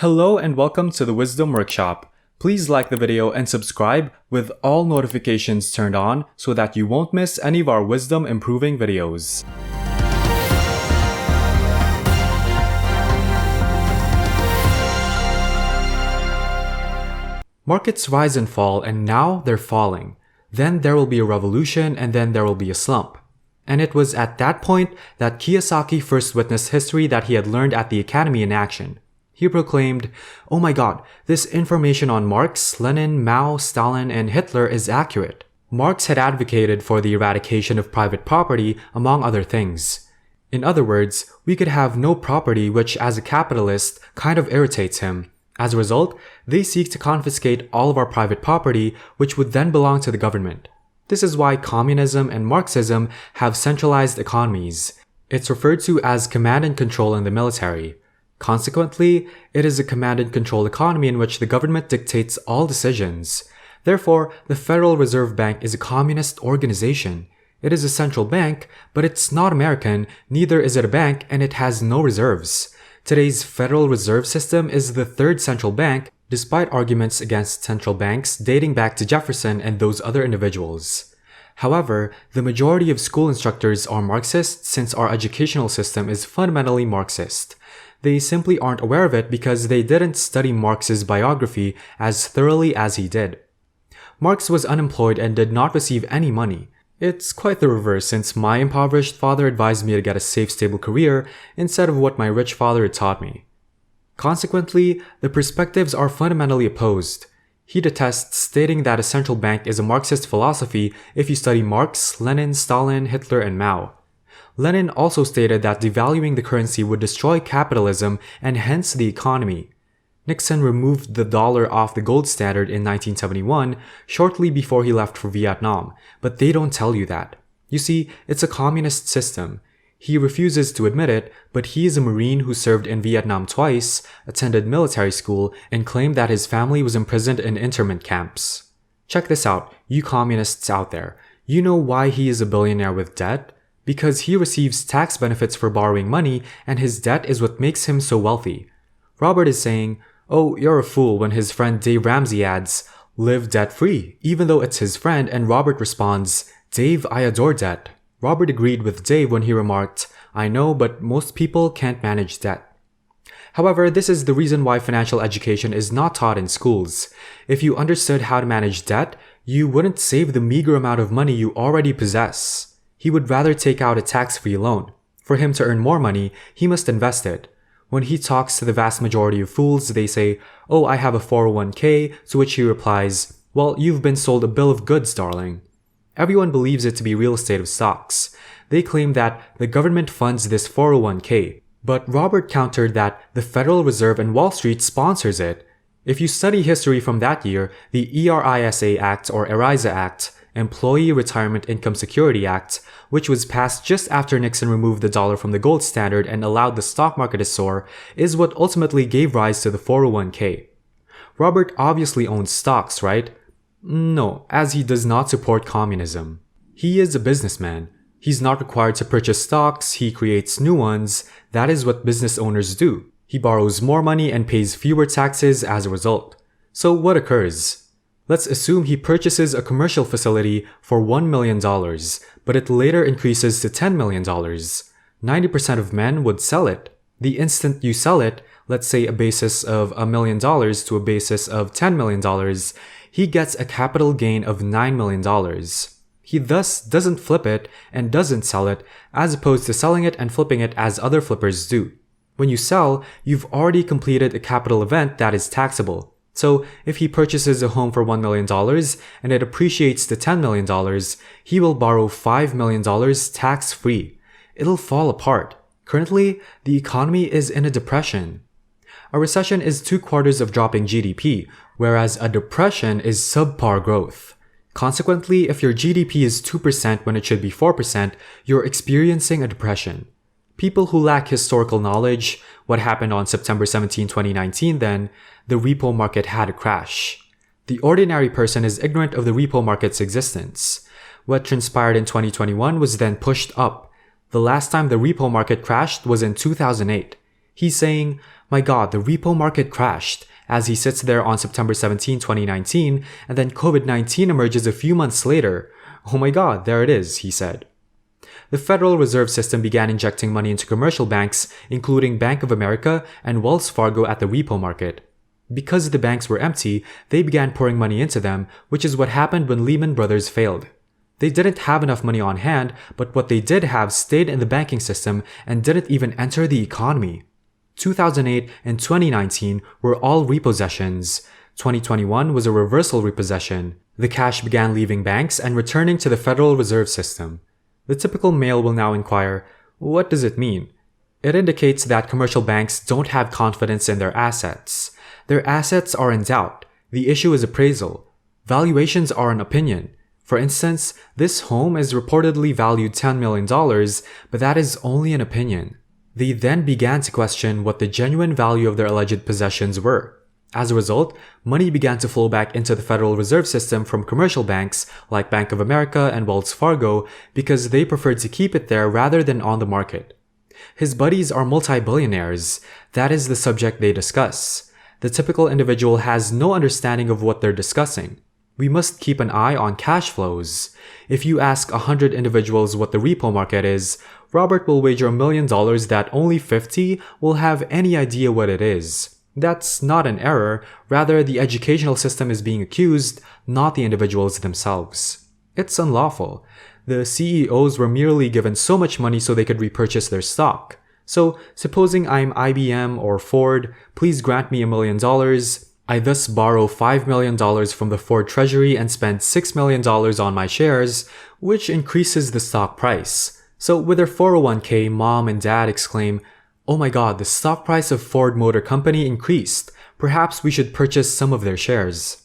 Hello and welcome to the Wisdom Workshop. Please like the video and subscribe with all notifications turned on so that you won't miss any of our wisdom improving videos. Markets rise and fall, and now they're falling. Then there will be a revolution, and then there will be a slump. And it was at that point that Kiyosaki first witnessed history that he had learned at the academy in action. He proclaimed, "Oh my god, this information on Marx, Lenin, Mao, Stalin, and Hitler is accurate." Marx had advocated for the eradication of private property, among other things. In other words, we could have no property, which as a capitalist kind of irritates him. As a result, they seek to confiscate all of our private property, which would then belong to the government. This is why communism and Marxism have centralized economies. It's referred to as command and control in the military. Consequently, it is a command and control economy in which the government dictates all decisions. Therefore, the Federal Reserve Bank is a communist organization. It is a central bank, but it's not American, neither is it a bank, and it has no reserves. Today's Federal Reserve System is the third central bank, despite arguments against central banks dating back to Jefferson and those other individuals. However, the majority of school instructors are Marxist since our educational system is fundamentally Marxist. They simply aren't aware of it because they didn't study Marx's biography as thoroughly as he did. Marx was unemployed and did not receive any money. It's quite the reverse since my impoverished father advised me to get a safe, stable career instead of what my rich father had taught me. Consequently, the perspectives are fundamentally opposed. He detests stating that a central bank is a Marxist philosophy if you study Marx, Lenin, Stalin, Hitler, and Mao. Lenin also stated that devaluing the currency would destroy capitalism and hence the economy. Nixon removed the dollar off the gold standard in 1971, shortly before he left for Vietnam, but they don't tell you that. You see, it's a communist system. He refuses to admit it, but he is a Marine who served in Vietnam twice, attended military school, and claimed that his family was imprisoned in internment camps. Check this out, you communists out there. You know why he is a billionaire with debt? Because he receives tax benefits for borrowing money, and his debt is what makes him so wealthy. Robert is saying, "Oh, you're a fool," when his friend Dave Ramsey adds, "Live debt-free," even though it's his friend, and Robert responds, "Dave, I adore debt." Robert agreed with Dave when he remarked, "I know, but most people can't manage debt." However, this is the reason why financial education is not taught in schools. If you understood how to manage debt, you wouldn't save the meager amount of money you already possess. He would rather take out a tax-free loan. For him to earn more money, he must invest it. When he talks to the vast majority of fools, they say, "Oh, I have a 401k, to which he replies, "Well, you've been sold a bill of goods, darling." Everyone believes it to be real estate of stocks. They claim that the government funds this 401k, but Robert countered that the Federal Reserve and Wall Street sponsors it. If you study history from that year, the ERISA Act or ERISA Act, Employee Retirement Income Security Act, which was passed just after Nixon removed the dollar from the gold standard and allowed the stock market to soar, is what ultimately gave rise to the 401k. Robert obviously owns stocks, right? No, as he does not support communism. He is a businessman. He's not required to purchase stocks, he creates new ones. That is what business owners do. He borrows more money and pays fewer taxes as a result. So what occurs? Let's assume he purchases a commercial facility for $1 million, but it later increases to $10 million. 90% of men would sell it. The instant you sell it, let's say a basis of $1 million to a basis of $10 million, he gets a capital gain of $9 million. He thus doesn't flip it and doesn't sell it, as opposed to selling it and flipping it as other flippers do. When you sell, you've already completed a capital event that is taxable. So, if he purchases a home for $1 million and it appreciates to $10 million, he will borrow $5 million tax-free. It'll fall apart. Currently, the economy is in a depression. A recession is 2 quarters of dropping GDP, whereas a depression is subpar growth. Consequently, if your GDP is 2% when it should be 4%, you're experiencing a depression. People who lack historical knowledge, what happened on September 17, 2019 then, the repo market had a crash. The ordinary person is ignorant of the repo market's existence. What transpired in 2021 was then pushed up. The last time the repo market crashed was in 2008. He's saying, "My God, the repo market crashed," as he sits there on September 17, 2019, and then COVID-19 emerges a few months later. "Oh my God, there it is," he said. The Federal Reserve System began injecting money into commercial banks, including Bank of America and Wells Fargo at the repo market. Because the banks were empty, they began pouring money into them, which is what happened when Lehman Brothers failed. They didn't have enough money on hand, but what they did have stayed in the banking system and didn't even enter the economy. 2008 and 2019 were all repossessions. 2021 was a reversal repossession. The cash began leaving banks and returning to the Federal Reserve System. The typical male will now inquire, what does it mean? It indicates that commercial banks don't have confidence in their assets. Their assets are in doubt. The issue is appraisal. Valuations are an opinion. For instance, this home is reportedly valued $10 million, but that is only an opinion. They then began to question what the genuine value of their alleged possessions were. As a result, money began to flow back into the Federal Reserve System from commercial banks like Bank of America and Wells Fargo because they preferred to keep it there rather than on the market. His buddies are multi-billionaires. That is the subject they discuss. The typical individual has no understanding of what they're discussing. We must keep an eye on cash flows. If you ask 100 individuals what the repo market is, Robert will wager $1 million that only 50 will have any idea what it is. That's not an error, rather the educational system is being accused, not the individuals themselves. It's unlawful. The CEOs were merely given so much money so they could repurchase their stock. So, supposing I'm IBM or Ford, please grant me $1 million. I thus borrow $5 million from the Ford Treasury and spend $6 million on my shares, which increases the stock price. So with their 401k, mom and dad exclaim, "Oh my God, the stock price of Ford Motor Company increased. Perhaps we should purchase some of their shares."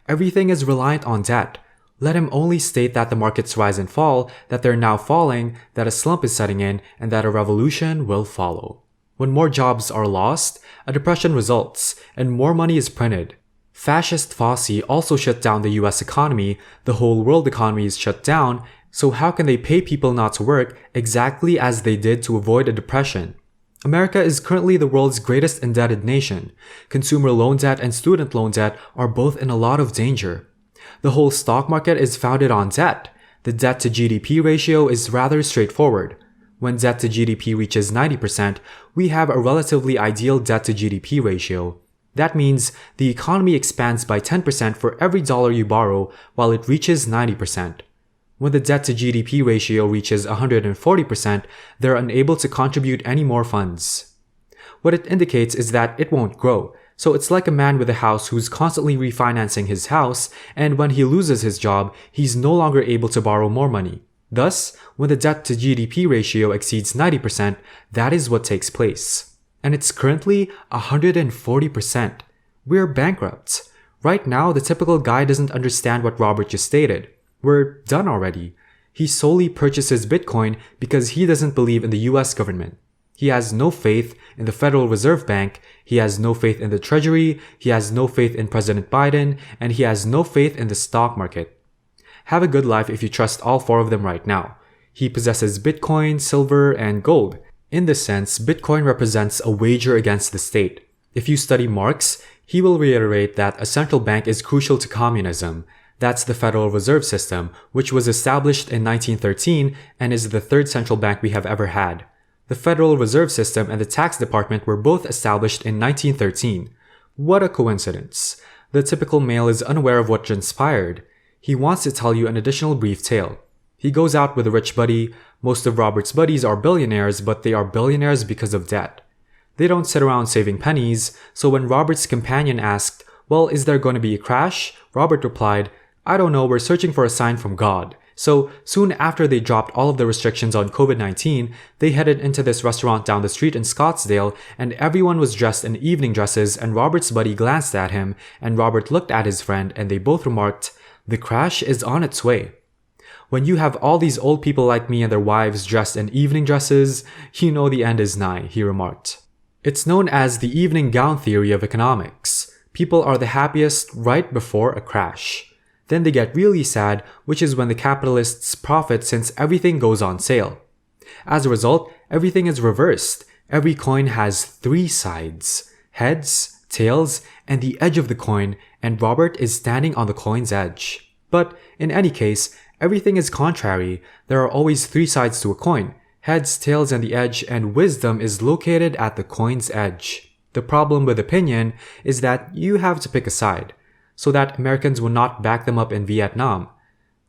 Everything is reliant on debt. Let him only state that the markets rise and fall, that they're now falling, that a slump is setting in, and that a revolution will follow. When more jobs are lost, a depression results, and more money is printed. Fascist Fosse also shut down the US economy, the whole world economy is shut down, so how can they pay people not to work exactly as they did to avoid a depression? America is currently the world's greatest indebted nation. Consumer loan debt and student loan debt are both in a lot of danger. The whole stock market is founded on debt. The debt to GDP ratio is rather straightforward. When debt to GDP reaches 90%, we have a relatively ideal debt to GDP ratio. That means the economy expands by 10% for every dollar you borrow while it reaches 90%. When the debt to GDP ratio reaches 140%, they're unable to contribute any more funds. What it indicates is that it won't grow. So it's like a man with a house who's constantly refinancing his house, and when he loses his job, he's no longer able to borrow more money. Thus, when the debt to GDP ratio exceeds 90%, that is what takes place. And it's currently 140%. We're bankrupt. Right now, the typical guy doesn't understand what Robert just stated. We're done already. He solely purchases Bitcoin because he doesn't believe in the US government. He has no faith in the Federal Reserve Bank, he has no faith in the Treasury, he has no faith in President Biden, and he has no faith in the stock market. Have a good life if you trust all four of them right now. He possesses Bitcoin, silver, and gold. In this sense, Bitcoin represents a wager against the state. If you study Marx, he will reiterate that a central bank is crucial to communism. That's the Federal Reserve System, which was established in 1913 and is the third central bank we have ever had. The Federal Reserve System and the Tax Department were both established in 1913. What a coincidence. The typical male is unaware of what transpired. He wants to tell you an additional brief tale. He goes out with a rich buddy. Most of Robert's buddies are billionaires, but they are billionaires because of debt. They don't sit around saving pennies, so when Robert's companion asked, "Well, is there going to be a crash?" Robert replied, "I don't know, we're searching for a sign from God." So soon after they dropped all of the restrictions on COVID-19, they headed into this restaurant down the street in Scottsdale, and everyone was dressed in evening dresses, and Robert's buddy glanced at him, and Robert looked at his friend, and they both remarked, "The crash is on its way." When you have all these old people like me and their wives dressed in evening dresses, you know the end is nigh, he remarked. It's known as the evening gown theory of economics. People are the happiest right before a crash. Then they get really sad, which is when the capitalists profit since everything goes on sale. As a result, everything is reversed. Every coin has 3 sides: heads, tails, and the edge of the coin, and Robert is standing on the coin's edge. But in any case, everything is contrary. There are always 3 sides to a coin: heads, tails, and the edge, and wisdom is located at the coin's edge. The problem with opinion is that you have to pick a side, so that Americans will not back them up in Vietnam.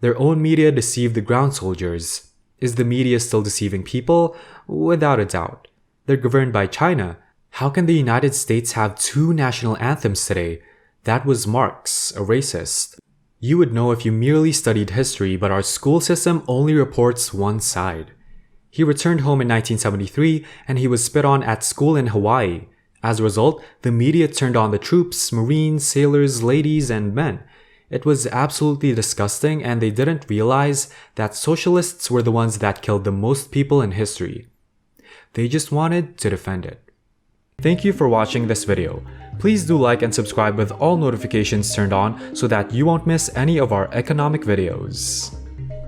Their own media deceived the ground soldiers. Is the media still deceiving people? Without a doubt. They're governed by China. How can the United States have 2 national anthems today? That was Marx, a racist. You would know if you merely studied history, but our school system only reports one side. He returned home in 1973 and he was spit on at school in Hawaii. As a result, the media turned on the troops, Marines, sailors, ladies, and men. It was absolutely disgusting, and they didn't realize that socialists were the ones that killed the most people in history. They just wanted to defend it. Thank you for watching this video. Please do like and subscribe with all notifications turned on so that you won't miss any of our economic videos.